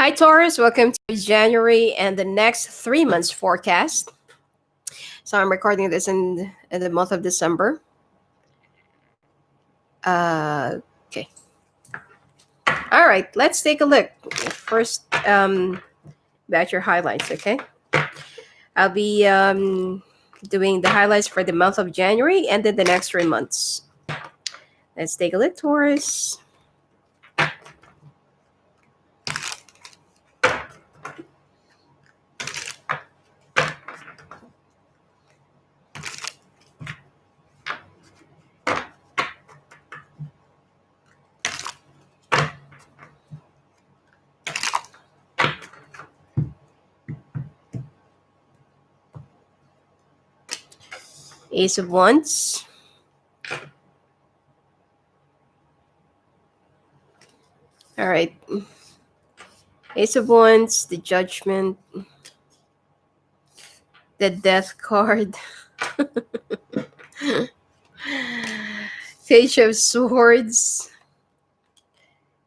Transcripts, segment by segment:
Hi, Taurus. Welcome to January and the next 3 months forecast. So I'm recording this in the month of December. Okay. All right. Let's take a look. First, about your highlights. Okay. I'll be doing the highlights for the month of January and then the next 3 months. Let's take a look, Taurus. Ace of Wands. All right. Ace of Wands, the Judgment, the Death card, Page of Swords,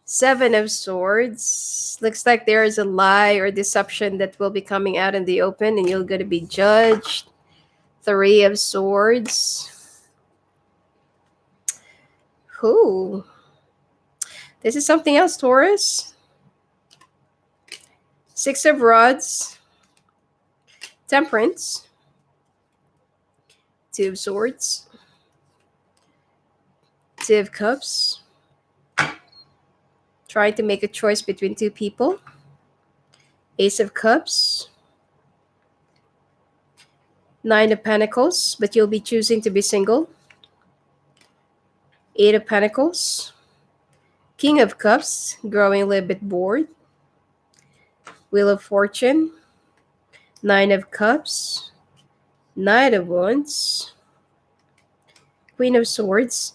Seven of Swords. Looks like there is a lie or deception that will be coming out in the open and you're going to be judged. Three of Swords. Who? This is something else, Taurus. Six of Rods. Temperance. Two of Swords. Two of Cups. Trying to make a choice between two people. Ace of Cups. Nine of Pentacles, but you'll be choosing to be single. Eight of Pentacles. King of Cups, growing a little bit bored. Wheel of Fortune. Nine of Cups. Knight of Wands. Queen of Swords.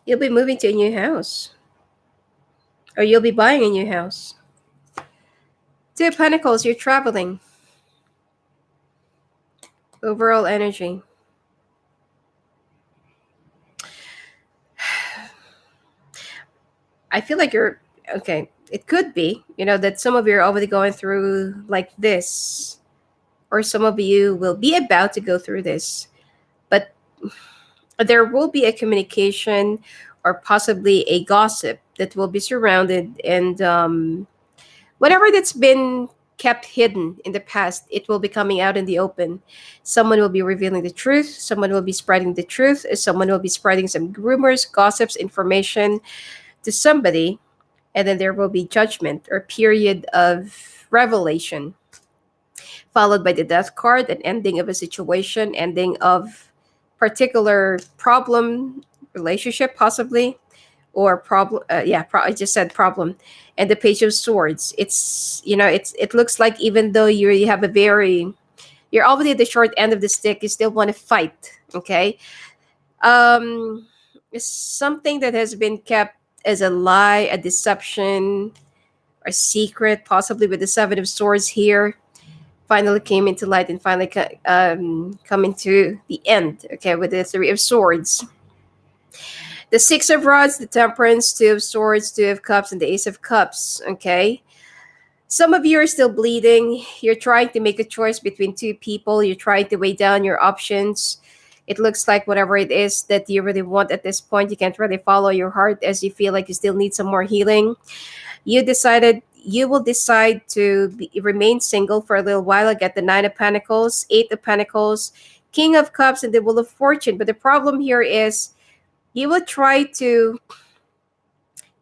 You'll be moving to a new house. Or you'll be buying a new house. Two of Pentacles, you're traveling. Overall energy. I feel like you're, okay, it could be, that some of you are already going through like this. Or some of you will be about to go through this. But there will be a communication or possibly a gossip that will be surrounded, and whatever that's been kept hidden in the past, it will be coming out in the open. Someone will be revealing the truth. Someone will be spreading the truth. Someone will be spreading some rumors, gossips, information to somebody, and then there will be judgment or period of revelation, followed by the Death card, an ending of a situation, ending of particular problem, relationship possibly, or problem. I just said problem. And the Page of Swords. It looks like even though you have you're already at the short end of the stick, you still want to fight. Okay, it's something that has been kept as a lie, a deception, a secret, possibly with the Seven of Swords here. Finally came into light and finally come into the end, okay, with the Three of Swords. The Six of Rods, the Temperance, Two of Swords, Two of Cups, and the Ace of Cups, okay? Some of you are still bleeding. You're trying to make a choice between two people. You're trying to weigh down your options. It looks like whatever it is that you really want at this point, you can't really follow your heart as you feel like you still need some more healing. You will decide to remain single for a little while. I get the Nine of Pentacles, Eight of Pentacles, King of Cups, and the Wheel of Fortune. But the problem here is you will try to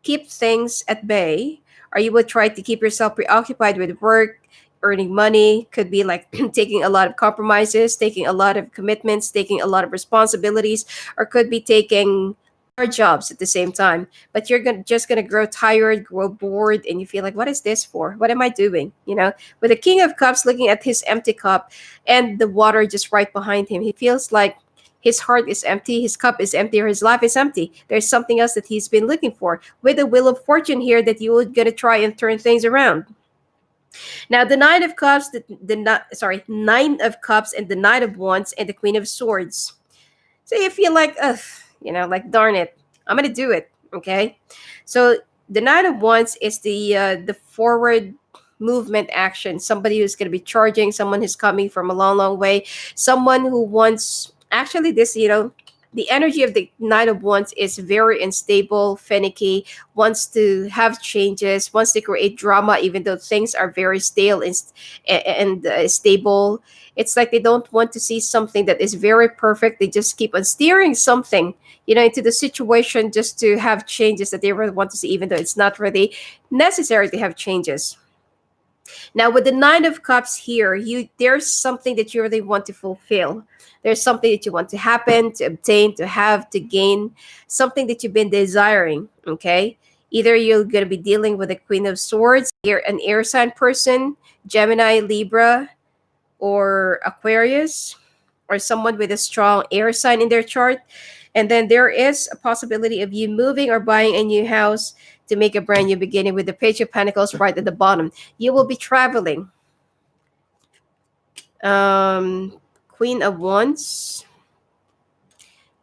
keep things at bay, or you will try to keep yourself preoccupied with work, earning money. Could be like taking a lot of compromises, taking a lot of commitments, taking a lot of responsibilities, or could be taking more jobs at the same time. But you're just gonna grow tired, grow bored, and you feel like, what is this for? What am I doing? With the King of Cups looking at his empty cup and the water just right behind him, he feels like his heart is empty, his cup is empty, or his life is empty. There's something else that he's been looking for. With the Wheel of Fortune here, that you're gonna try and turn things around. Now, the Nine of Cups, Nine of Cups, and the Knight of Wands, and the Queen of Swords. So you feel like, ugh, like darn it, I'm gonna do it. Okay, so the Knight of Wands is the forward movement action. Somebody who's gonna be charging, someone who's coming from a long, long way, someone who wants actually this, the energy of the Knight of Wands is very unstable, finicky, wants to have changes, wants to create drama, even though things are very stale and stable. It's like they don't want to see something that is very perfect. They just keep on steering something, into the situation just to have changes that they really want to see, even though it's not really necessary to have changes. Now, with the Nine of Cups here, there's something that you really want to fulfill. There's something that you want to happen, to obtain, to have, to gain, something that you've been desiring. Okay, either you're going to be dealing with the Queen of Swords, you're an air sign person, Gemini, Libra, or Aquarius, or someone with a strong air sign in their chart. And then there is a possibility of you moving or buying a new house to make a brand new beginning with the Page of Pentacles right at the bottom. You will be traveling. Queen of Wands,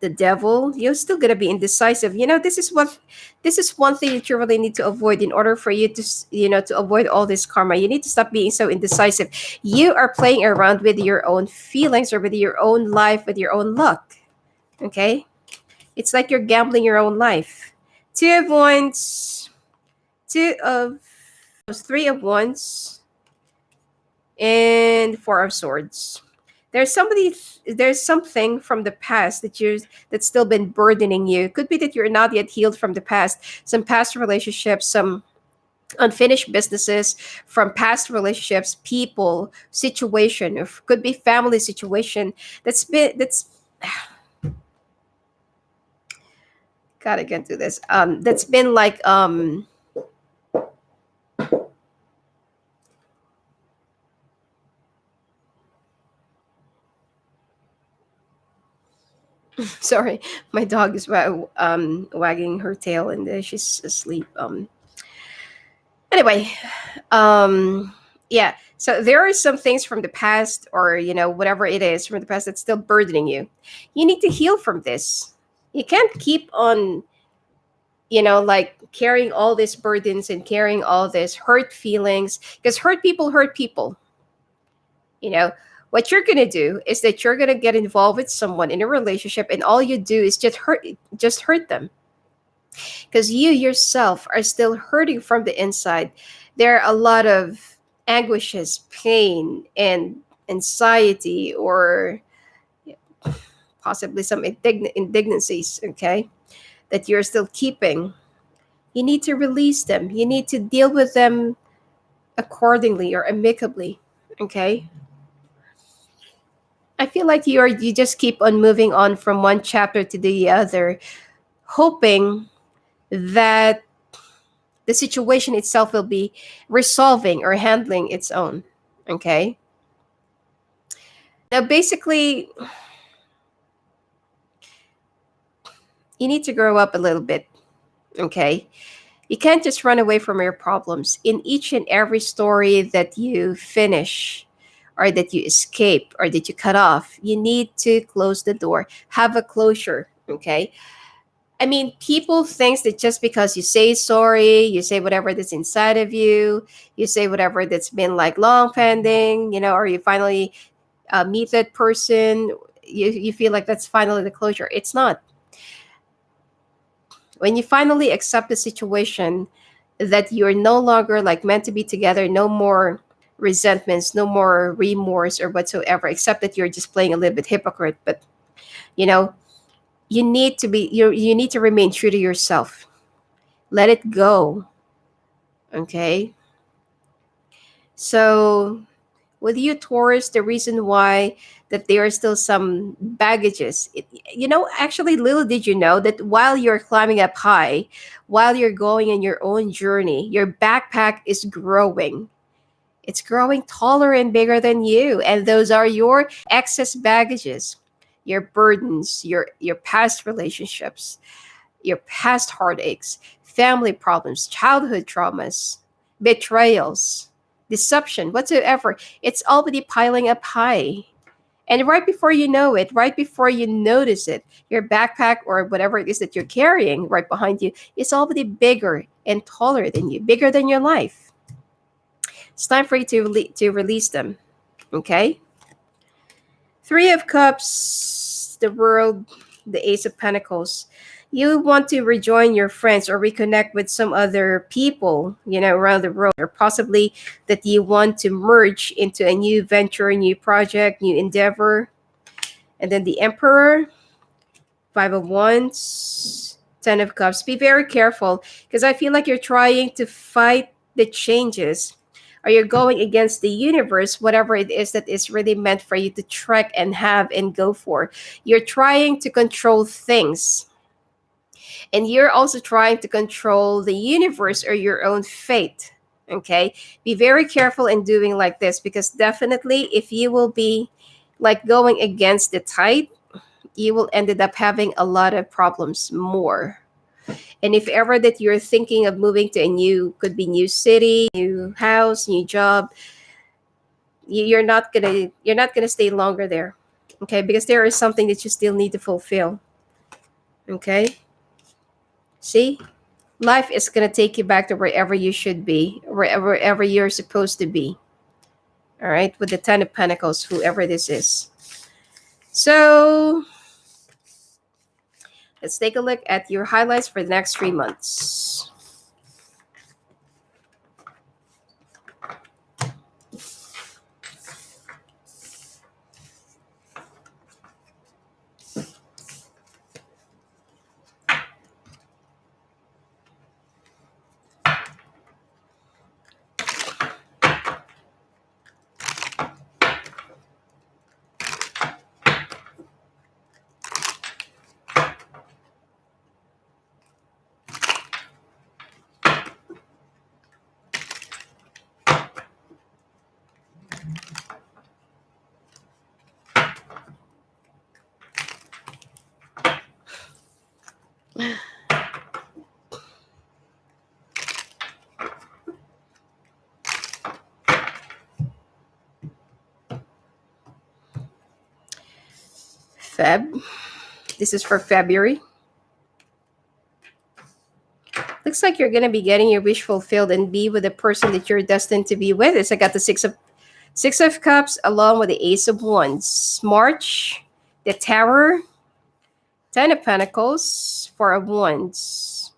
the Devil. You're still gonna be indecisive. This is one thing that you really need to avoid in order for you to avoid all this karma. You need to stop being so indecisive. You are playing around with your own feelings or with your own life, with your own luck. Okay, it's like you're gambling your own life. Two of Wands, Three of Wands, and Four of Swords. There's something from the past that's still been burdening you. Could be that you're not yet healed from the past. Some past relationships, some unfinished businesses from past relationships, people, situation, or could be family situation that's gotta get to this. That's been like sorry, my dog is wagging her tail and she's asleep. Anyway, yeah. So there are some things from the past, or whatever it is from the past that's still burdening you. You need to heal from this. You can't keep on, like carrying all these burdens and carrying all these hurt feelings, because hurt people hurt people. What you're going to do is that you're going to get involved with someone in a relationship, and all you do is just hurt them, because you yourself are still hurting from the inside. There are a lot of anguishes, pain, and anxiety, or possibly some indignancies, okay, that you're still keeping. You need to release them. You need to deal with them accordingly or amicably, okay? I feel like you just keep on moving on from one chapter to the other, hoping that the situation itself will be resolving or handling its own. Okay. Now, basically, you need to grow up a little bit. Okay. You can't just run away from your problems. In each and every story that you finish, or that you escape, or that you cut off, you need to close the door, have a closure. Okay. I mean, people think that just because you say sorry, you say whatever that's inside of you say whatever that's been like long pending, or you finally meet that person, you feel like that's finally the closure. It's not. When you finally accept the situation that you're no longer like meant to be together, no more resentments, no more remorse or whatsoever, except that you're just playing a little bit hypocrite. But you know, you need to remain true to yourself. Let it go. Okay. So with you, Taurus, the reason why that there are still some baggages, actually, little did you know that while you're climbing up high, while you're going in your own journey, your backpack is growing. It's growing taller and bigger than you, and those are your excess baggages, your burdens, your past relationships, your past heartaches, family problems, childhood traumas, betrayals, deception whatsoever. It's already piling up high. And right before you know it, right before you notice it, your backpack or whatever it is that you're carrying right behind you is already bigger and taller than you, bigger than your life. It's time for you to release them. Okay? Three of Cups, the World, the Ace of Pentacles. You want to rejoin your friends or reconnect with some other people, around the world, or possibly that you want to merge into a new venture, new project, new endeavor. And then the Emperor, Five of Wands, Ten of Cups. Be very careful because I feel like you're trying to fight the changes, or you're going against the universe, whatever it is that is really meant for you to trek and have and go for. You're trying to control things. And you're also trying to control the universe or your own fate. Okay? Be very careful in doing like this, because definitely if you will be like going against the tide, you will ended up having a lot of problems more. And if ever that you're thinking of moving to a could be new city, new house, new job, you're not gonna stay longer there. Okay? Because there is something that you still need to fulfill. Okay? See? Life is going to take you back to wherever you should be, wherever you're supposed to be. All right? With the Ten of Pentacles, whoever this is. So, let's take a look at your highlights for the next 3 months. Feb. This is for February. Looks like you're going to be getting your wish fulfilled and be with the person that you're destined to be with. It's I got the Six of Cups along with the Ace of Wands. March, the Tower, Ten of Pentacles, Four of Wands.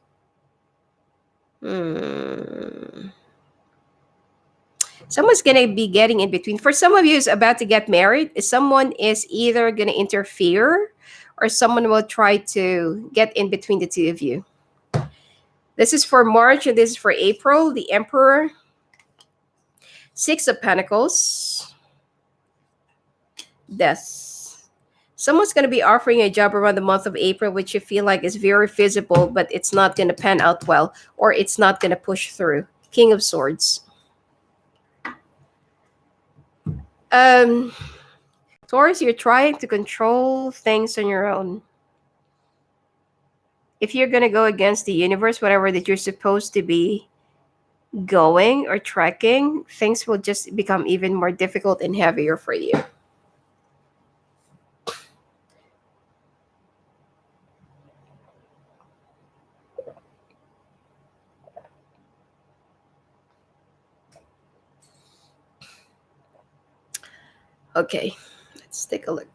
Someone's going to be getting in between. For some of you who's about to get married, someone is either going to interfere or someone will try to get in between the two of you. This is for March and this is for April. The Emperor, Six of Pentacles, Death. Someone's going to be offering a job around the month of April, which you feel like is very feasible, but it's not going to pan out well, or it's not going to push through. King of Swords. Taurus, you're trying to control things on your own. If you're going to go against the universe, whatever that you're supposed to be going or trekking, things will just become even more difficult and heavier for you. Okay, let's take a look.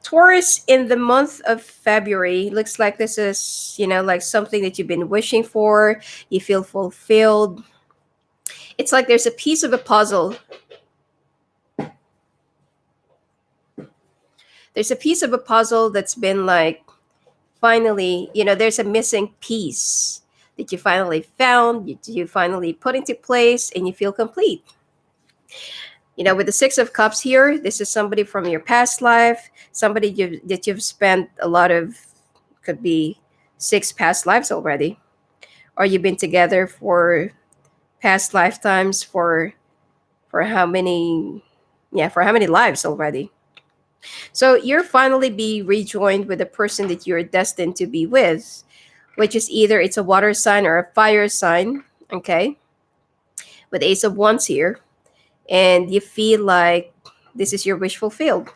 Taurus, in the month of February, looks like this is, like something that you've been wishing for. You feel fulfilled. It's like there's a piece of a puzzle. There's a piece of a puzzle that's been like, finally, there's a missing piece that you finally found, you finally put into place, and you feel complete. With the Six of Cups here, this is somebody from your past life, somebody that you've spent a lot of, could be 6 past lives already, or you've been together for past lifetimes for how many lives already. So you're finally be rejoined with the person that you're destined to be with, which is either it's a water sign or a fire sign, okay, with Ace of Wands here, and you feel like this is your wish fulfilled,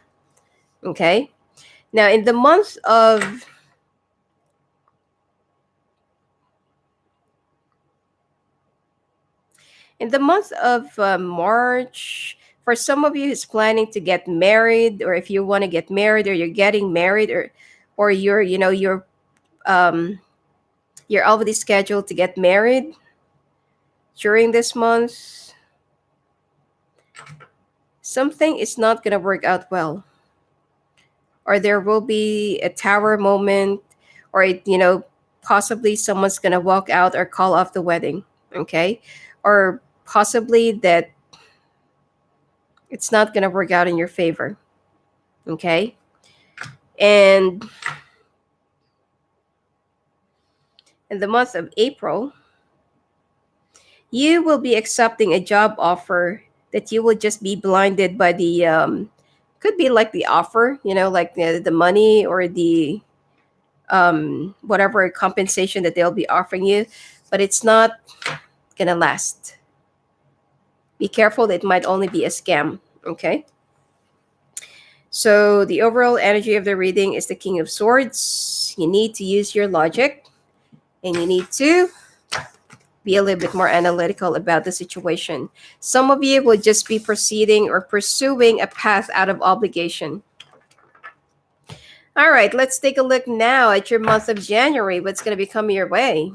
okay. Now in the month of March, for some of you who's planning to get married, or if you want to get married, or you're getting married, or um you're already scheduled to get married during this month, something is not going to work out well, or there will be a tower moment, or possibly someone's going to walk out or call off the wedding, okay, or possibly that it's not going to work out in your favor, okay. And in the month of April, you will be accepting a job offer that you will just be blinded by the could be like the offer, like the money, or the whatever compensation that they'll be offering you, but it's not gonna last. Be careful, it might only be a scam, okay. So the overall energy of the reading is the King of Swords. You need to use your logic, and you need to be a little bit more analytical about the situation. Some of you will just be proceeding or pursuing a path out of obligation. All right, let's take a look now at your month of January. What's going to be coming your way?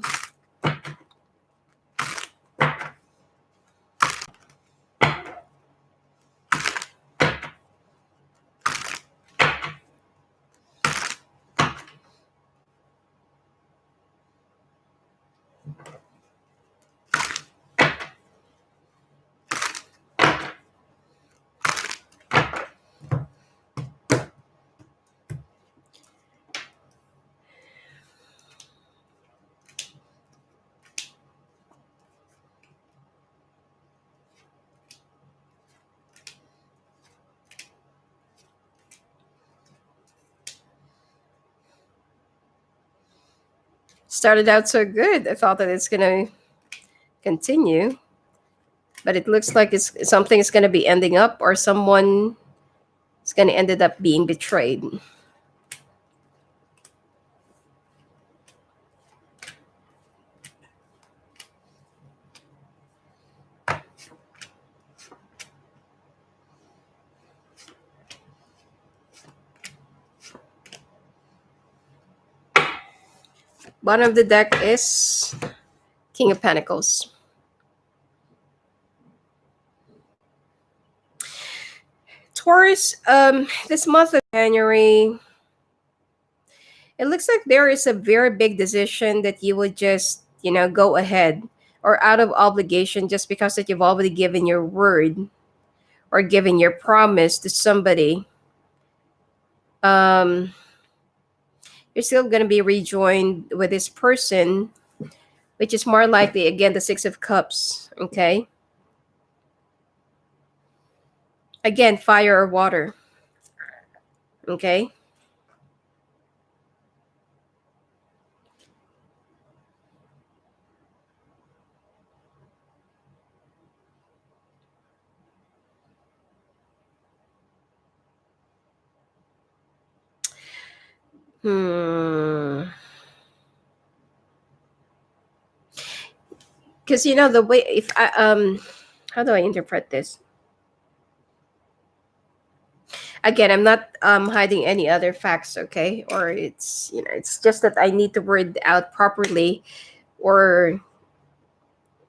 Started out so good. I thought that it's going to continue, but it looks like something is going to be ending up, or someone is going to end up being betrayed. Bottom of the deck is King of Pentacles. Taurus, this month of January, it looks like there is a very big decision that you would just, go ahead, or out of obligation, just because that you've already given your word or given your promise to somebody. You're still going to be rejoined with this person, which is more likely, again, the Six of Cups, okay? Again, fire or water, okay? Because the way, if I how do I interpret this? Again, I'm not hiding any other facts, okay? Or it's just that I need to word out properly or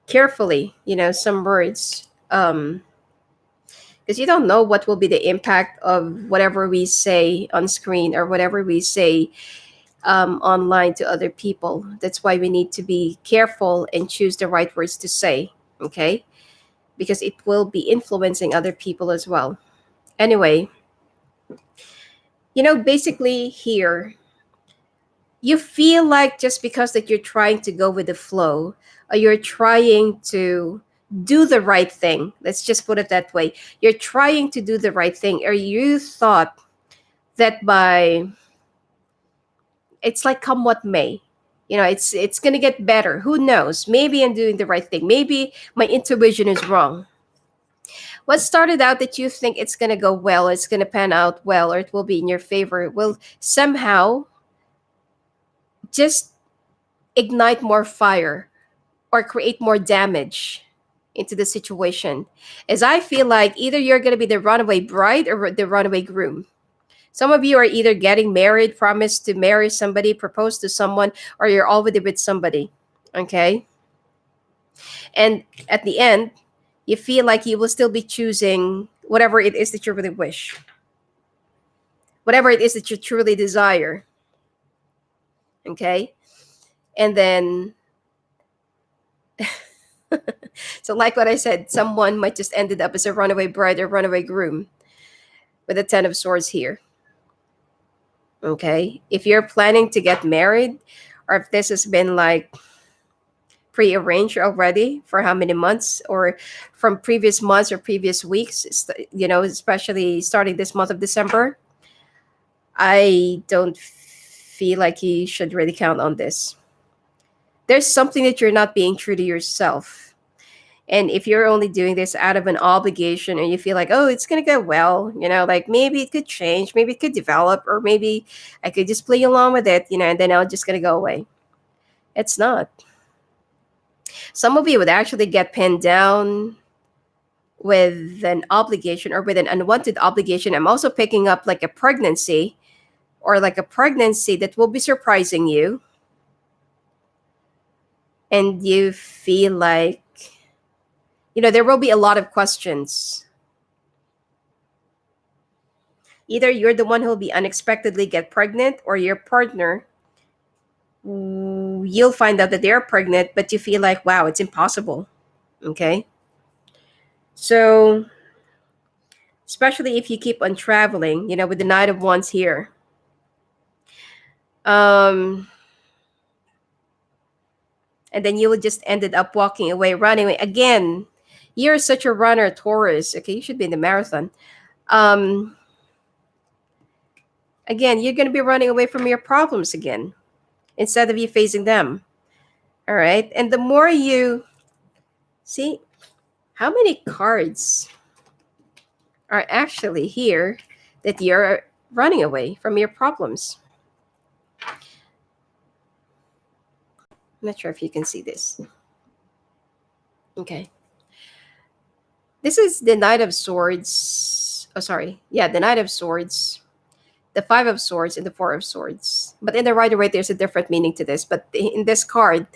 carefully, some words. Because you don't know what will be the impact of whatever we say on screen, or whatever we say online to other people. That's why we need to be careful and choose the right words to say, okay? Because it will be influencing other people as well. Anyway, basically here, you feel like just because that you're trying to go with the flow, or you're trying to do the right thing, let's just put it that way. You're trying to do the right thing, or you thought that by, it's like come what may, It's going to get better. Who knows? Maybe I'm doing the right thing. Maybe my intuition is wrong. What started out that you think it's going to go well, it's going to pan out well, or it will be in your favor, will somehow just ignite more fire or create more damage into the situation. As I feel like either you're going to be the runaway bride or the runaway groom. Some of you are either getting married, promised to marry somebody, propose to someone, or you're already with somebody. Okay? And at the end, you feel like you will still be choosing whatever it is that you really wish, whatever it is that you truly desire. Okay? And then, so like what I said, someone might just ended up as a runaway bride or runaway groom with the Ten of Swords here. Okay? If you're planning to get married, or if this has been like pre-arranged already for how many months, or from previous months or previous weeks, especially starting this month of December, I don't feel like you should really count on this. There's something that you're not being true to yourself. And if you're only doing this out of an obligation and you feel like, oh, it's going to go well, like maybe it could change, maybe it could develop, or maybe I could just play along with it, and then I'm just going to go away. It's not. Some of you would actually get pinned down with an obligation or with an unwanted obligation. I'm also picking up like a pregnancy, or like a pregnancy that will be surprising you. And you feel like, there will be a lot of questions. Either you're the one who will be unexpectedly get pregnant, or your partner, you'll find out that they're pregnant, but you feel like, wow, it's impossible. Okay? So, especially if you keep on traveling, with the Knight of Wands here. And then you will just ended up walking away, running away. Again, you're such a runner, Taurus. Okay, you should be in the marathon. Again, you're going to be running away from your problems again, instead of you facing them. All right. And the more you see, how many cards are actually here that you're running away from your problems? I'm not sure if you can see this. Okay. This is the Knight of Swords. Oh, sorry. Yeah, the Knight of Swords, the Five of Swords, and the Four of Swords. But in the Rider-Waite, there's a different meaning to this. But in this card,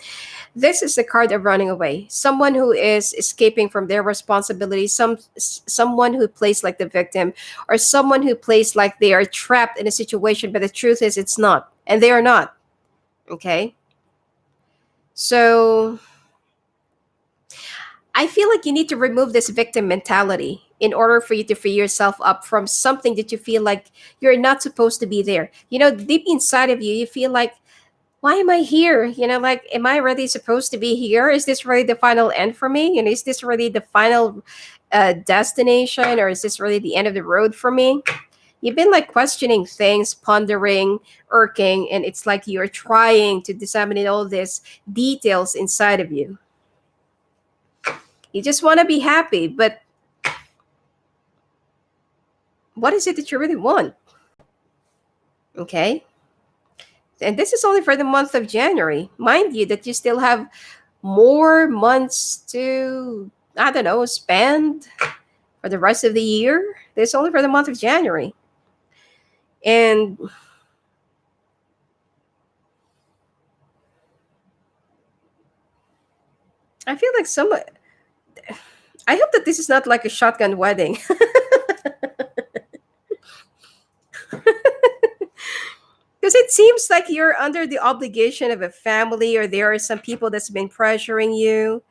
this is the card of running away. Someone who is escaping from their responsibility. Someone who plays like the victim, or someone who plays like they are trapped in a situation. But the truth is, it's not, and they are not. Okay. So I feel like you need to remove this victim mentality in order for you to free yourself up from something that you feel like you're not supposed to be there. Deep inside of you, you feel like, why am I here? Like, am I really supposed to be here? Is this really the final end for me? Is this really the final destination, or is this really the end of the road for me? You've been like questioning things, pondering, irking, and it's like you're trying to disseminate all these details inside of you. You just want to be happy, but what is it that you really want? Okay? And this is only for the month of January. Mind you that you still have more months to, I don't know, spend for the rest of the year. This is only for the month of January. And I feel like I hope that this is not like a shotgun wedding. Because it seems like you're under the obligation of a family, or there are some people that's been pressuring you.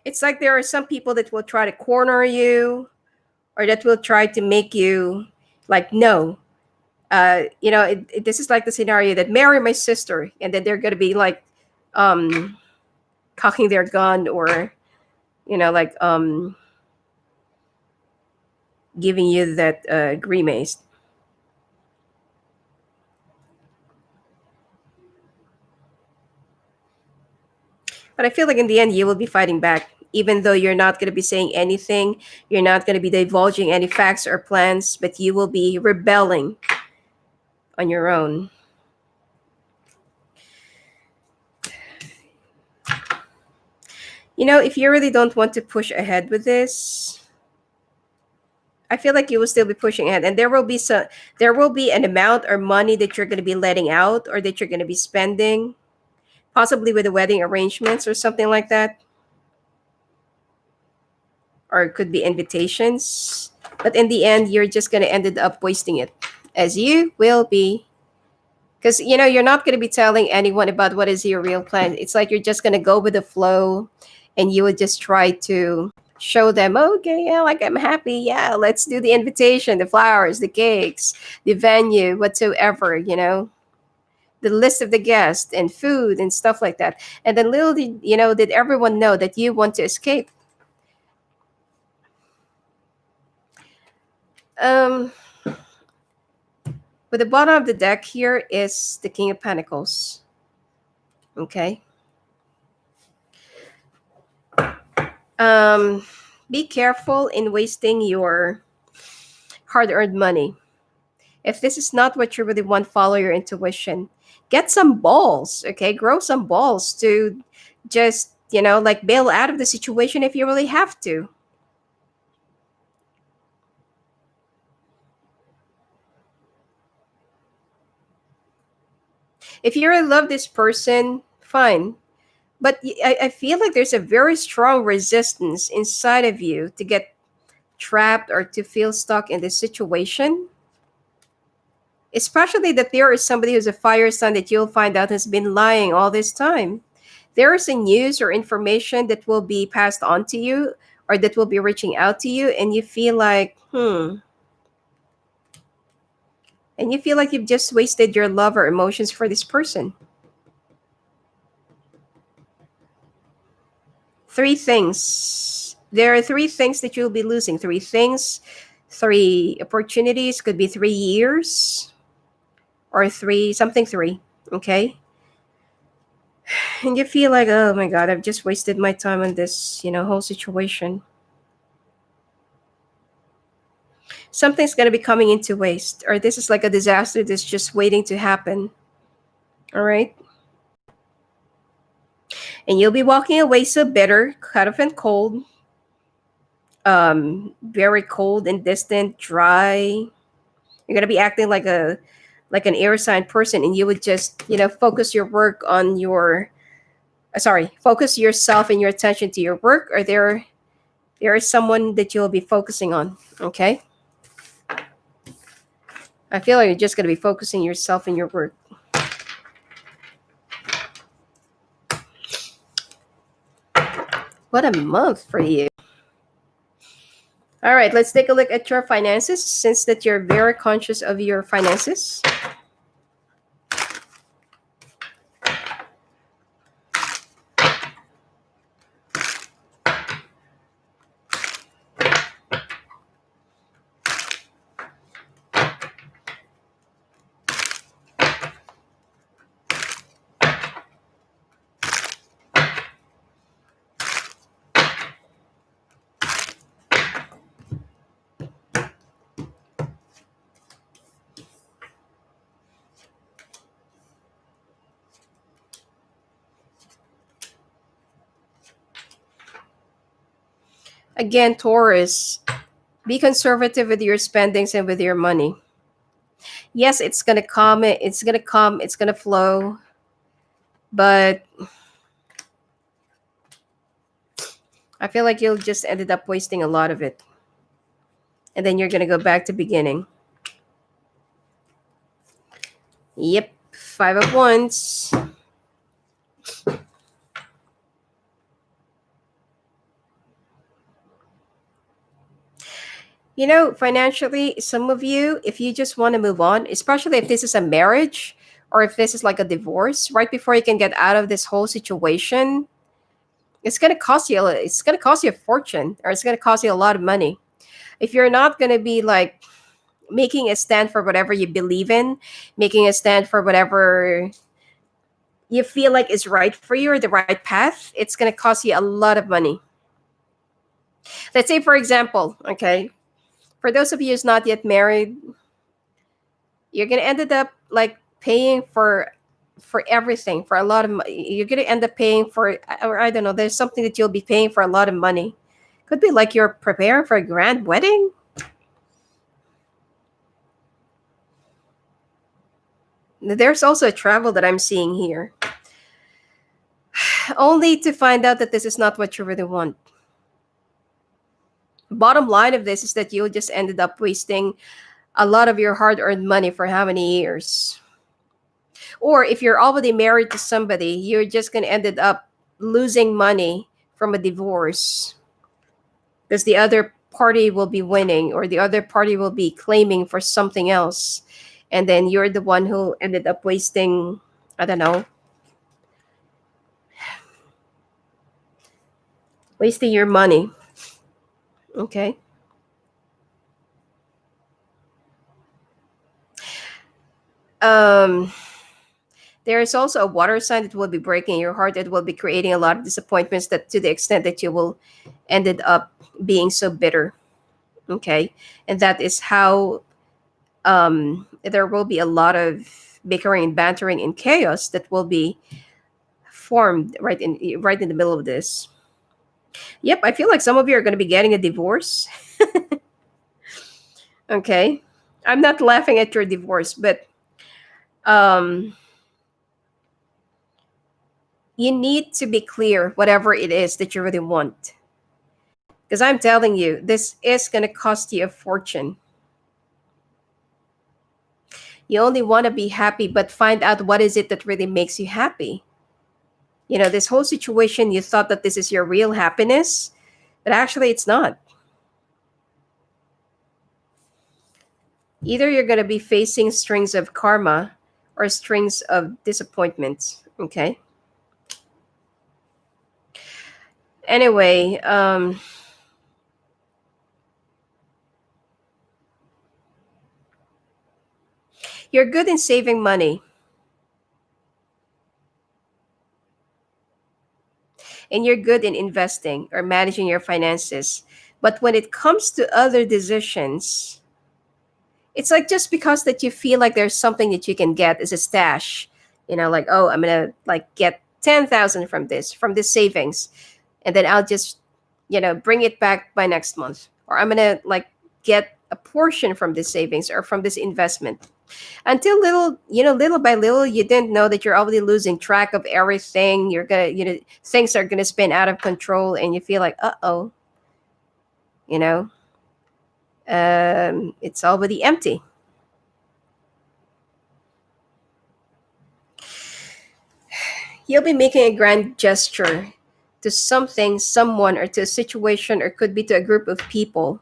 It's like there are some people that will try to corner you, or that will try to make you like, no. This is like the scenario that marry my sister, and then they're going to be like cocking their gun, or like giving you that grimace. But I feel like in the end, you will be fighting back. Even though you're not going to be saying anything, you're not going to be divulging any facts or plans, but you will be rebelling on your own. If you really don't want to push ahead with this, I feel like you will still be pushing ahead, and there will be an amount or money that you're going to be letting out or that you're going to be spending, possibly with the wedding arrangements or something like that, or it could be invitations. But in the end, you're just going to end up wasting it, as you will be, because you're not going to be telling anyone about what is your real plan. It's like you're just going to go with the flow, and you would just try to show them, okay, yeah, like I'm happy, yeah, let's do the invitation, the flowers, the cakes, the venue, whatsoever, the list of the guests and food and stuff like that. And then little did everyone know that you want to escape. um but the bottom of the deck here is the King of Pentacles. Okay. um be careful in wasting your hard-earned money. If this is not what you really want, follow your intuition. Get some balls, okay? Grow some balls to just, like bail out of the situation if you really have to. If you really love this person, fine. But I feel like there's a very strong resistance inside of you to get trapped or to feel stuck in this situation. Especially that there is somebody who's a fire sign that you'll find out has been lying all this time. There is a news or information that will be passed on to you or that will be reaching out to you, and you feel like, and you feel like you've just wasted your love or emotions for this person. Three things. There are three things that you'll be losing. Three things, three opportunities, could be 3 years or three. Okay. And you feel like, oh my God, I've just wasted my time on this, whole situation. Something's going to be coming into waste, or this is like a disaster that's just waiting to happen. All right. And you'll be walking away so bitter, cut off and cold, very cold and distant, dry. You're going to be acting like an air sign person, and you would just, focus your work on your, focus yourself and your attention to your work, or there is someone that you'll be focusing on. Okay. I feel like you're just going to be focusing yourself and your work. What a month for you. All right, let's take a look at your finances, since that you're very conscious of your finances. Again, Taurus, be conservative with your spendings and with your money. Yes, it's going to come, it's going to flow, but I feel like you'll just ended up wasting a lot of it. And then you're going to go back to beginning. Yep, 5 of Wands. Financially, some of you, if you just want to move on, especially if this is a marriage or if this is like a divorce, right before you can get out of this whole situation, It's going to cost you. It's going to cost you a fortune, or it's going to cost you a lot of money. If you're not going to be like making a stand for whatever you believe in, making a stand for whatever you feel like is right for you or the right path, it's going to cost you a lot of money. Let's say, for example, okay, for those of you who's not yet married, you're going to end up like paying for everything, for a lot of money. You're going to end up paying for, or I don't know, there's something that you'll be paying for a lot of money. Could be like you're preparing for a grand wedding. There's also a travel that I'm seeing here, only to find out that this is not what you really want. Bottom line of this is that you just ended up wasting a lot of your hard-earned money for how many years? Or if you're already married to somebody, you're just going to end up losing money from a divorce because the other party will be winning, or the other party will be claiming for something else, and then you're the one who ended up wasting, I don't know, wasting your money. Okay. um there is also a water sign that will be breaking your heart, that will be creating a lot of disappointments, that to the extent that you will ended up being so bitter. Okay. And that is how there will be a lot of bickering and bantering and chaos that will be formed right in the middle of this. Yep, I feel like some of you are going to be getting a divorce. Okay. I'm not laughing at your divorce, but um you need to be clear whatever it is that you really want, because I'm telling you, this is going to cost you a fortune. You only want to be happy, but find out what is it that really makes you happy. This whole situation, you thought that this is your real happiness, but actually it's not. Either you're going to be facing strings of karma or strings of disappointments. Okay. Anyway, you're good in saving money, and you're good in investing or managing your finances. But when it comes to other decisions, it's like just because that you feel like there's something that you can get as a stash, like, oh, I'm gonna like get 10,000 from this savings, and then I'll just bring it back by next month, or I'm gonna like get a portion from this savings or from this investment, until little by little, you didn't know that you're already losing track of everything. You're gonna, things are gonna spin out of control, and you feel like, uh-oh, you know it's already empty. You'll be making a grand gesture to something, someone, or to a situation, or could be to a group of people,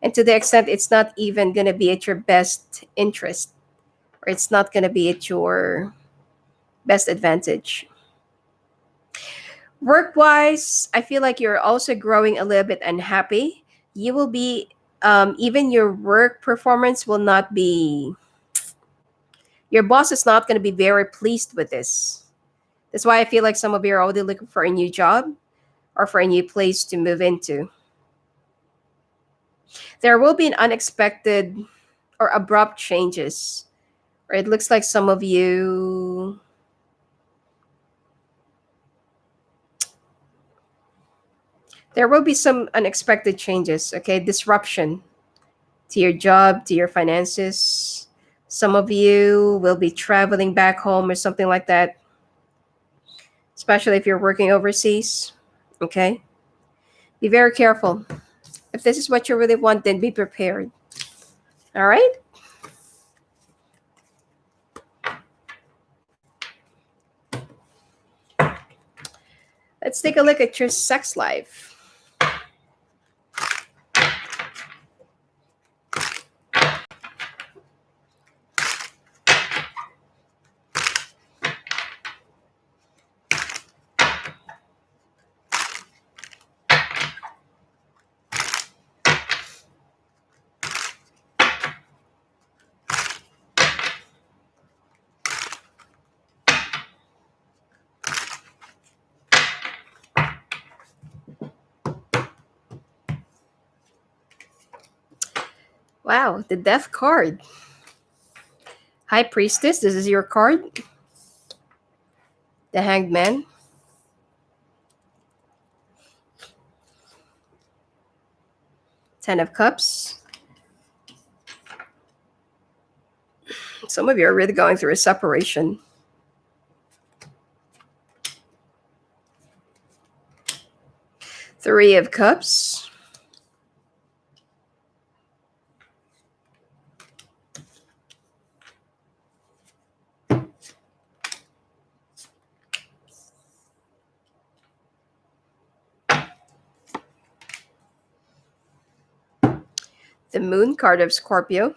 and to the extent it's not even going to be at your best interest, or it's not going to be at your best advantage. Work wise, I feel like you're also growing a little bit unhappy. You will be, even your work performance will not be, your boss is not going to be very pleased with this. That's why I feel like some of you are already looking for a new job or for a new place to move into. There will be an unexpected or abrupt changes, or it looks like some of you, there will be some unexpected changes, okay? Disruption to your job, to your finances. Some of you will be traveling back home or something like that, especially if you're working overseas, okay? Be very careful. If this is what you really want, then be prepared. All right? Let's take a look at your sex life. Wow, the Death card. High Priestess, this is your card. The Hanged Man. Ten of Cups. Some of you are really going through a separation. Three of Cups. The Moon card of Scorpio.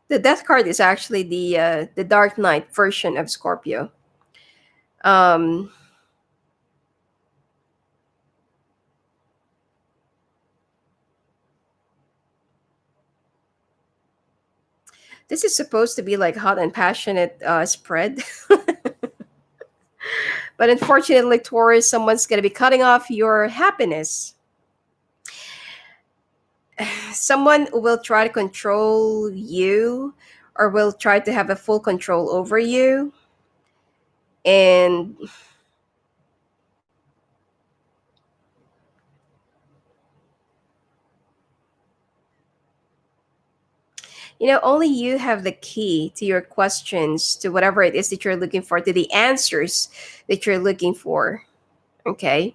The Death card is actually the Dark Knight version of Scorpio. Um, this is supposed to be like hot and passionate spread. But unfortunately, Taurus, someone's going to be cutting off your happiness. Someone will try to control you or will try to have a full control over you. And only you have the key to your questions, to whatever it is that you're looking for, to the answers that you're looking for. Okay.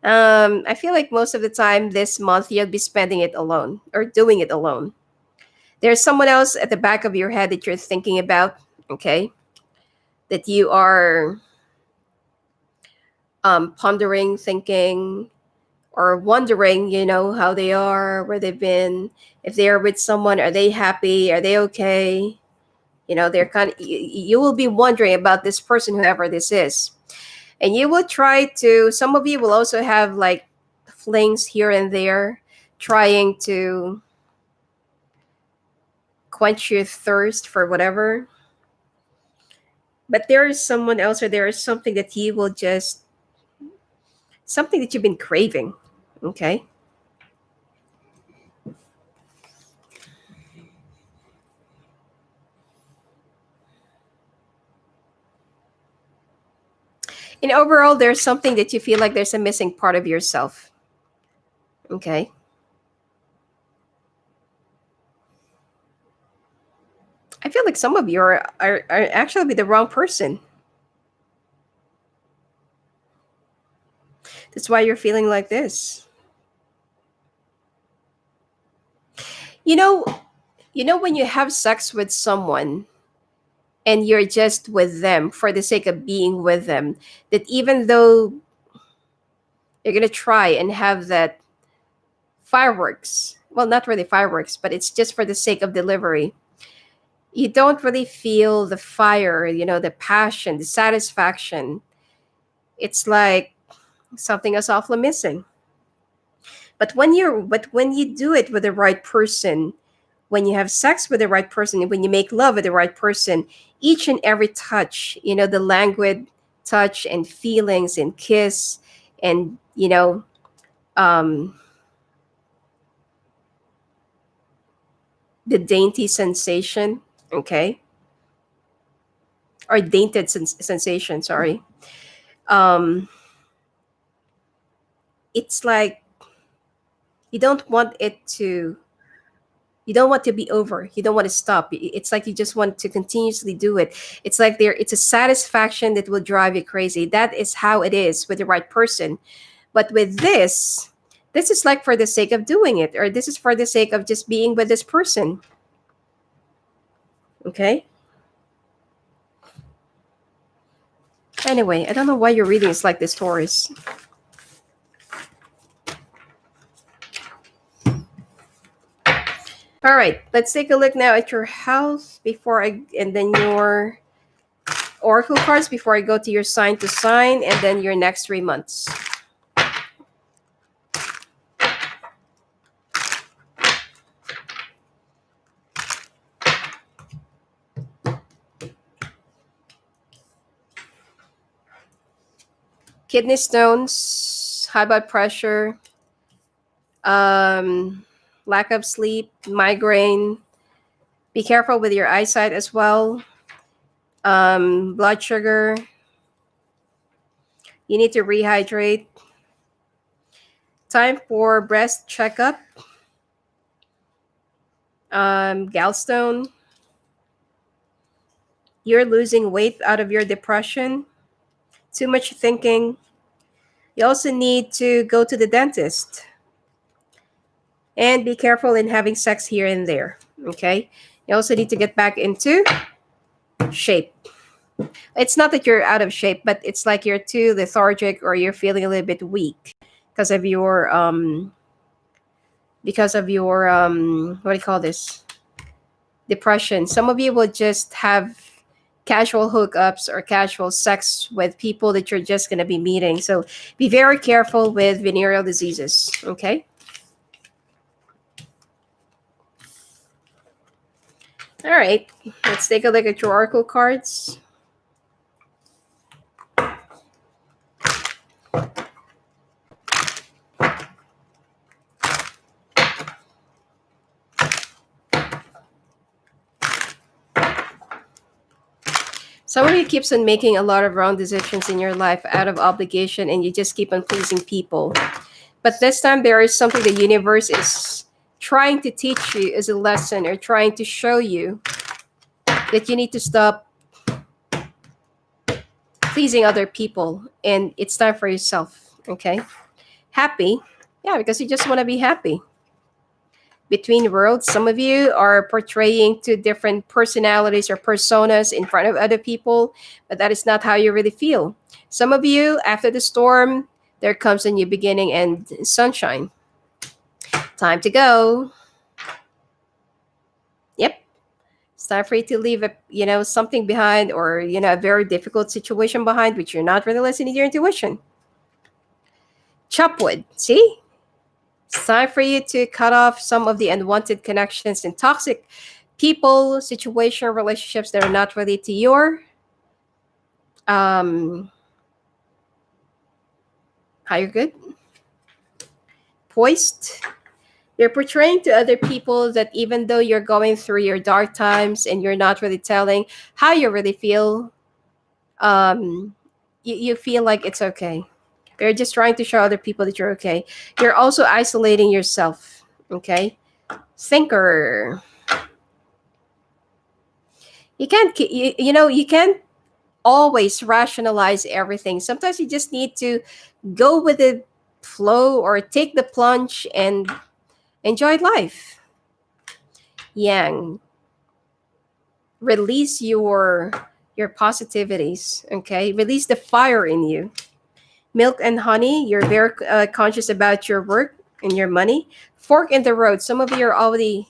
I feel like most of the time this month you'll be spending it alone or doing it alone. There's someone else at the back of your head that you're thinking about, okay? That you are pondering, thinking, or wondering, how they are, where they've been, if they are with someone, are they happy, are they okay? They're you will be wondering about this person, whoever this is. And you will try to, some of you will also have like flings here and there, trying to quench your thirst for whatever. But there is someone else, or there is something that you will just, something that you've been craving. Okay. And overall, there's something that you feel like there's a missing part of yourself. Okay. I feel like some of you are actually with the wrong person. That's why you're feeling like this. You know, when you have sex with someone and you're just with them for the sake of being with them, that even though you're going to try and have that fireworks, well, not really fireworks, but it's just for the sake of delivery, you don't really feel the fire, the passion, the satisfaction. It's like something is awfully missing. But when you do it with the right person, when you have sex with the right person, when you make love with the right person, each and every touch, the languid touch and feelings and kiss and um the dainty sensation, okay, or dainted sensation, sorry. um it's like you don't want it to, you don't want to be over, you don't want to stop. It's like you just want to continuously do it. It's like it's a satisfaction that will drive you crazy. That is how it is with the right person. But with this is like for the sake of doing it, or this is for the sake of just being with this person. Okay. Anyway, I don't know why your reading is like this, Taurus. All right, let's take a look now at your house and then your oracle cards before I go to your sign to sign, and then your next 3 months. kidney stones, high blood pressure, lack of sleep, migraine. Be careful with your eyesight as well. Blood sugar. You need to rehydrate. Time for breast checkup. Gallstone. You're losing weight out of your depression. Too much thinking. You also need to go to the dentist. And be careful in having sex here and there. Okay? You also need to get back into shape. It's not that you're out of shape, but it's like you're too lethargic or you're feeling a little bit weak because of your what do you call this? Depression. Some of you will just have casual hookups or casual sex with people that you're just going to be meeting. So be very careful with venereal diseases, okay? All right, let's take a look at your oracle cards. Some of you keeps on making a lot of wrong decisions in your life out of obligation, and you just keep on pleasing people. But this time there is something the universe is trying to teach you as a lesson, or trying to show you that you need to stop pleasing other people and it's time for yourself, okay? Happy. Yeah, because you just want to be happy. Between worlds, some of you are portraying two different personalities or personas in front of other people, but that is not how you really feel. Some of you, after the storm, there comes a new beginning and sunshine. Time to go. Yep. It's time for you to leave something behind, or a very difficult situation behind, which you're not really listening to your intuition. Chop wood. See? It's time for you to cut off some of the unwanted connections and toxic people, situation, relationships that are not related to your higher good. Poised. You're portraying to other people that even though you're going through your dark times and you're not really telling how you really feel, you feel like it's okay. You're just trying to show other people that you're okay. You're also isolating yourself, okay? Thinker. You can't, you can't always rationalize everything. Sometimes you just need to go with the flow or take the plunge and enjoy life. Yang. Release your positivities, okay? Release the fire in you. Milk and honey, you're very conscious about your work and your money. Fork in the road, some of you are already,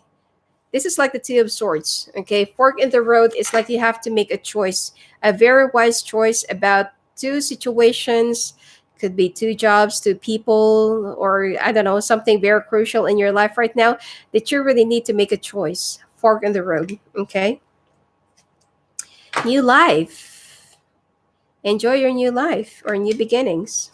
this is like the Two of Swords, okay? Fork in the road is like you have to make a choice, a very wise choice about two situations. Could be two jobs, two people, or I don't know, something very crucial in your life right now that you really need to make a choice. Fork in the road, okay? New life. Enjoy your new life or new beginnings.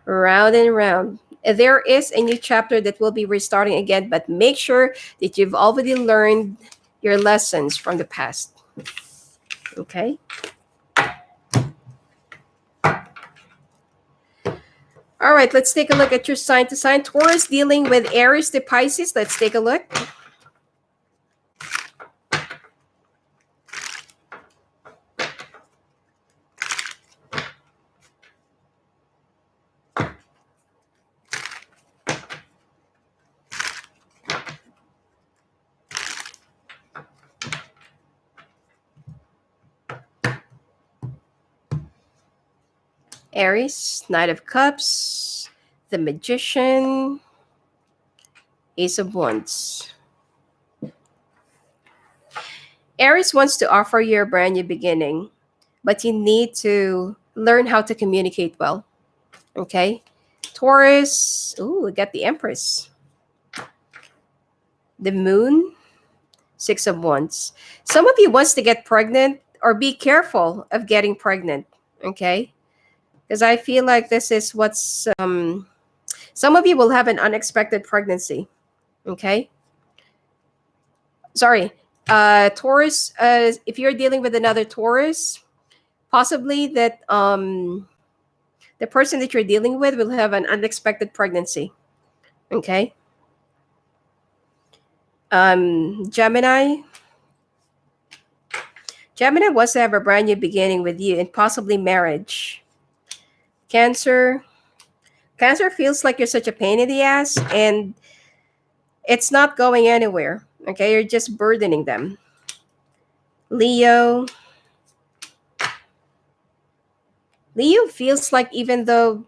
Round and round. There is a new chapter that will be restarting again, but make sure that you've already learned your lessons from the past. Okay? All right, let's take a look at your sign to sign. Taurus dealing with Aries to Pisces. Let's take a look. Aries, Knight of Cups, the Magician, Ace of Wands. Aries wants to offer you a brand new beginning, but you need to learn how to communicate well. Okay? Taurus, ooh, we got the Empress. The Moon, Six of Wands. Some of you wants to get pregnant, or be careful of getting pregnant. Okay? Because I feel like this is what's some of you will have an unexpected pregnancy. Okay. Sorry. Taurus, if you're dealing with another Taurus, possibly that the person that you're dealing with will have an unexpected pregnancy. Okay. Gemini. Gemini wants to have a brand new beginning with you and possibly marriage. Cancer. Cancer feels like you're such a pain in the ass and it's not going anywhere. Okay, you're just burdening them. Leo. Leo feels like even though,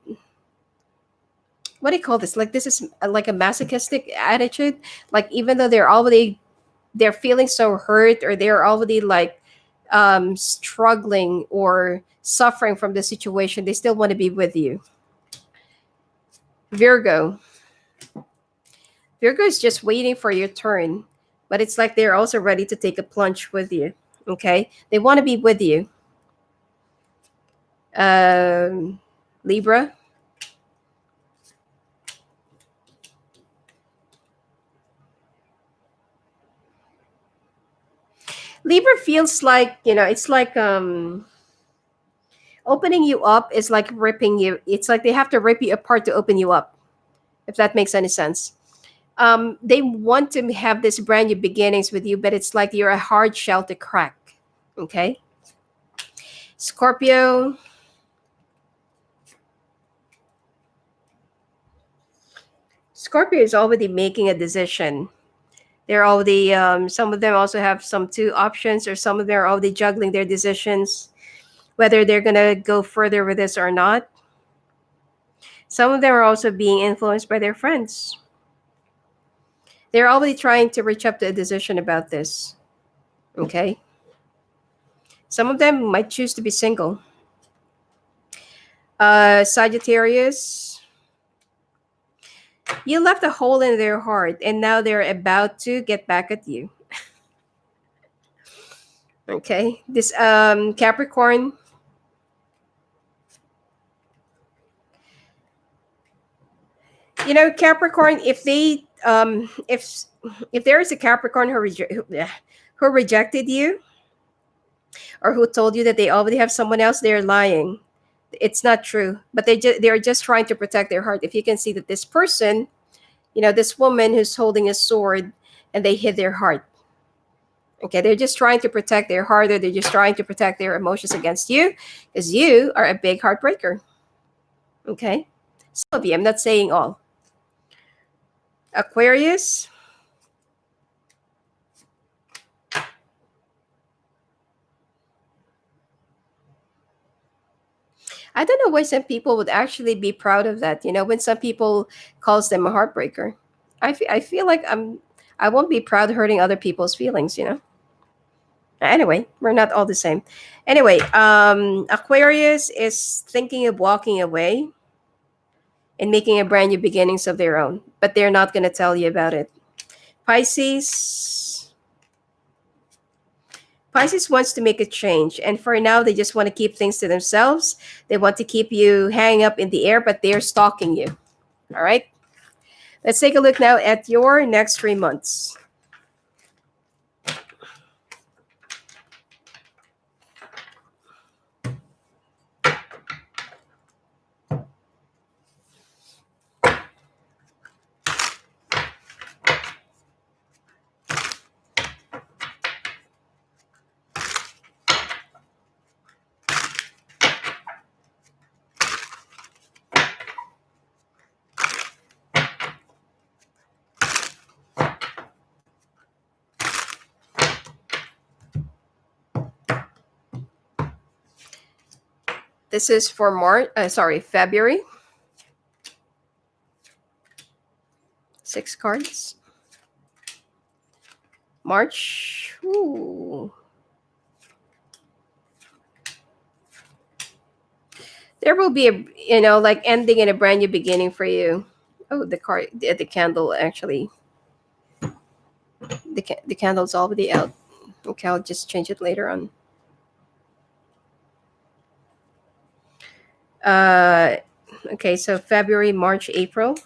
what do you call this? Like this is like a masochistic attitude. Like even though they're feeling so hurt or they're already like struggling or suffering from the situation, they still want to be with you. Virgo. Virgo is just waiting for your turn, but it's like they're also ready to take a plunge with you. Okay, they want to be with you. Libra. Libra feels like, it's like opening you up is like ripping you. It's like they have to rip you apart to open you up, if that makes any sense. They want to have this brand new beginnings with you, but it's like you're a hard shell to crack. Okay. Scorpio. Scorpio is already making a decision. They're already, some of them also have some two options, or some of them are already juggling their decisions, whether they're going to go further with this or not. Some of them are also being influenced by their friends. They're already trying to reach up to a decision about this. Okay. Some of them might choose to be single. Sagittarius. You left a hole in their heart and now they're about to get back at you. Okay. This Capricorn. Capricorn, if they if there is a Capricorn who rejected you, or who told you that they already have someone else, they're lying. It's not true, but they're just trying to protect their heart. If you can see that this person, this woman who's holding a sword, and they hid their heart. Okay, they're just trying to protect their heart, or they're just trying to protect their emotions against you, because you are a big heartbreaker. Okay, some of you. I'm not saying all. Aquarius. I don't know why some people would actually be proud of that. When some people calls them a heartbreaker, I feel like I won't be proud hurting other people's feelings. Anyway, we're not all the same. Anyway, Aquarius is thinking of walking away and making a brand new beginnings of their own, but they're not going to tell you about it. Pisces. Pisces wants to make a change, and for now, they just want to keep things to themselves. They want to keep you hanging up in the air, but they're stalking you. All right? Let's take a look now at your next 3 months. This is for February. 6 cards. March. Ooh. There will be like ending and a brand new beginning for you. Oh, the card, the candle actually. The candle's already out. Okay, I'll just change it later on. Uh, okay, so February, March, April.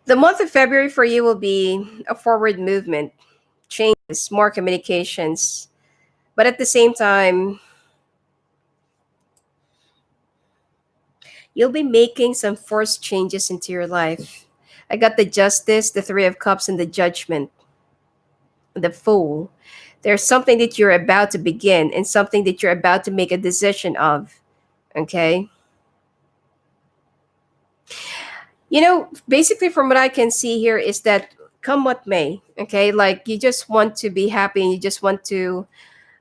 The month of February for you will be a forward movement, changes, more communications. But at the same time, you'll be making some forced changes into your life. I got the Justice, the Three of Cups, and the Judgment, the Fool. There's something that you're about to begin and something that you're about to make a decision of. Okay. Basically, from what I can see here, is that come what may, okay, like you just want to be happy and you just want to,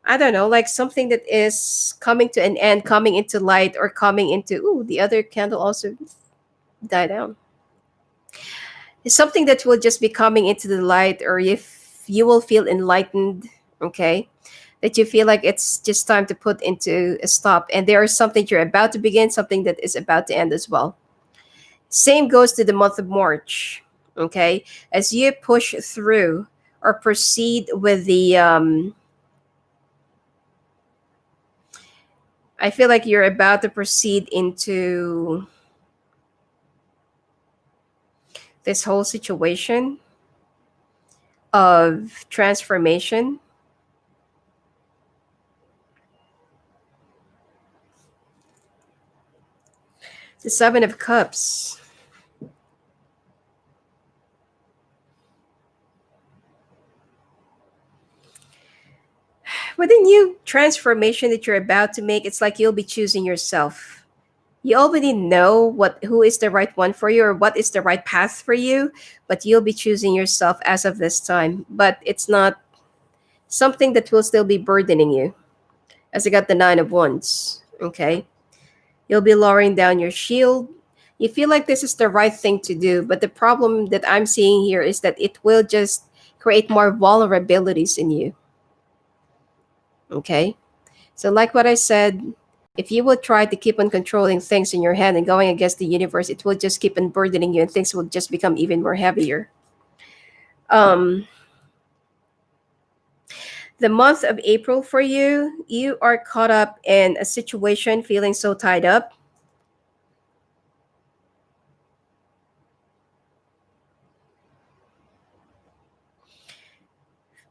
I don't know, like something that is coming to an end, coming into light, or coming into, ooh, the other candle also died down. It's something that will just be coming into the light, or if you will feel enlightened, okay, that you feel like it's just time to put into a stop. And there is something you're about to begin, something that is about to end as well. Same goes to the month of March. Okay, as you push through or proceed with the, I feel like you're about to proceed into this whole situation of transformation. The Seven of Cups. With the new transformation that you're about to make, it's like you'll be choosing yourself. You already know who is the right one for you or what is the right path for you, but you'll be choosing yourself as of this time. But it's not something that will still be burdening you. As I got the Nine of Wands. Okay. You'll be lowering down your shield. You feel like this is the right thing to do, but the problem that I'm seeing here is that it will just create more vulnerabilities in you. Okay. So, like what I said, if you will try to keep on controlling things in your head and going against the universe, it will just keep on burdening you and things will just become even more heavier. Um, the month of April for you, you are caught up in a situation feeling so tied up.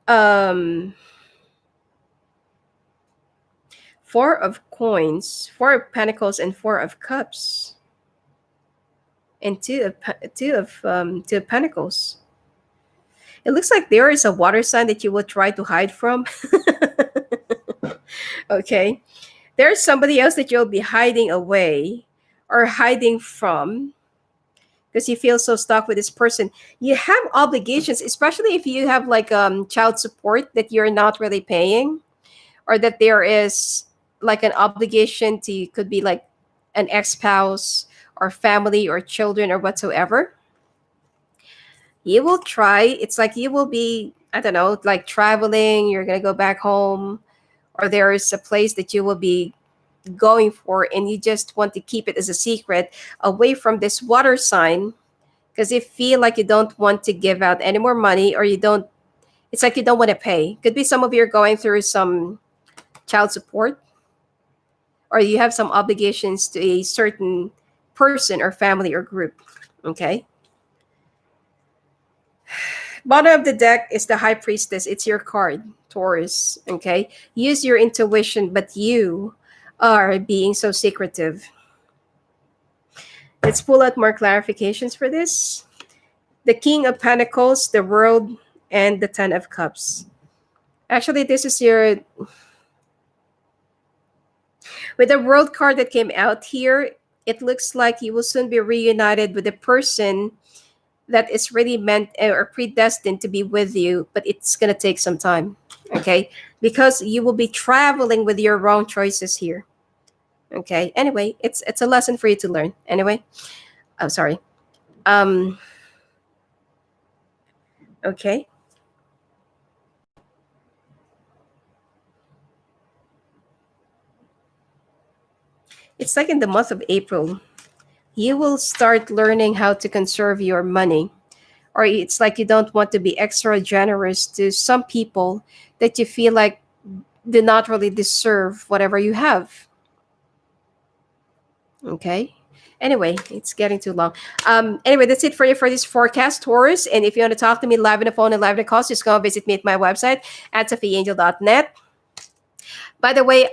Um, Four of Coins, Four of Pentacles, and Four of Cups, and Two of Pentacles. It looks like there is a water sign that you will try to hide from. Okay, there's somebody else that you'll be hiding away or hiding from because you feel so stuck with this person. You have obligations, especially if you have like child support that you're not really paying, or that there is like an obligation to, could be like an ex-spouse or family or children or whatsoever. You will try, it's like you will be, I don't know, like traveling, you're gonna go back home, or there is a place that you will be going for and you just want to keep it as a secret away from this water sign because you feel like you don't want to give out any more money, or you don't, it's like you don't want to pay. Could be some of you are going through some child support, or you have some obligations to a certain person or family or group. Okay. Bottom of the deck is the High Priestess. It's your card, Taurus. Okay. Use your intuition, but you are being so secretive. Let's pull out more clarifications for this. The King of Pentacles, the World, and the Ten of Cups. Actually, this is your, with the World card that came out here, it looks like you will soon be reunited with a person that is really meant or predestined to be with you, but it's going to take some time. Okay. Because you will be traveling with your wrong choices here. Okay. Anyway, it's a lesson for you to learn. Anyway, I'm sorry. Um, okay. It's like in the month of April, you will start learning how to conserve your money. Or it's like you don't want to be extra generous to some people that you feel like do not really deserve whatever you have. Okay. Anyway, it's getting too long. Anyway, that's it for you for this forecast, Taurus. And if you want to talk to me live on the phone and live on the call, just go visit me at my website at sophiaangel.net. By the way,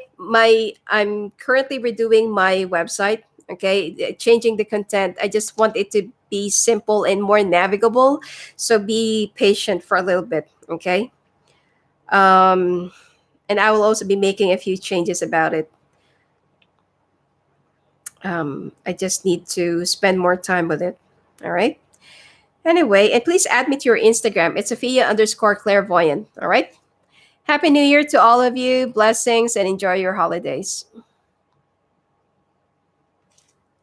I'm currently redoing my website. Okay, changing the content. I just want it to be simple and more navigable. So be patient for a little bit. Okay. Um, and I will also be making a few changes about it. I just need to spend more time with it. All right. Anyway, and please add me to your Instagram. It's Sophia underscore clairvoyant. All right. Happy New Year to all of you. Blessings and enjoy your holidays.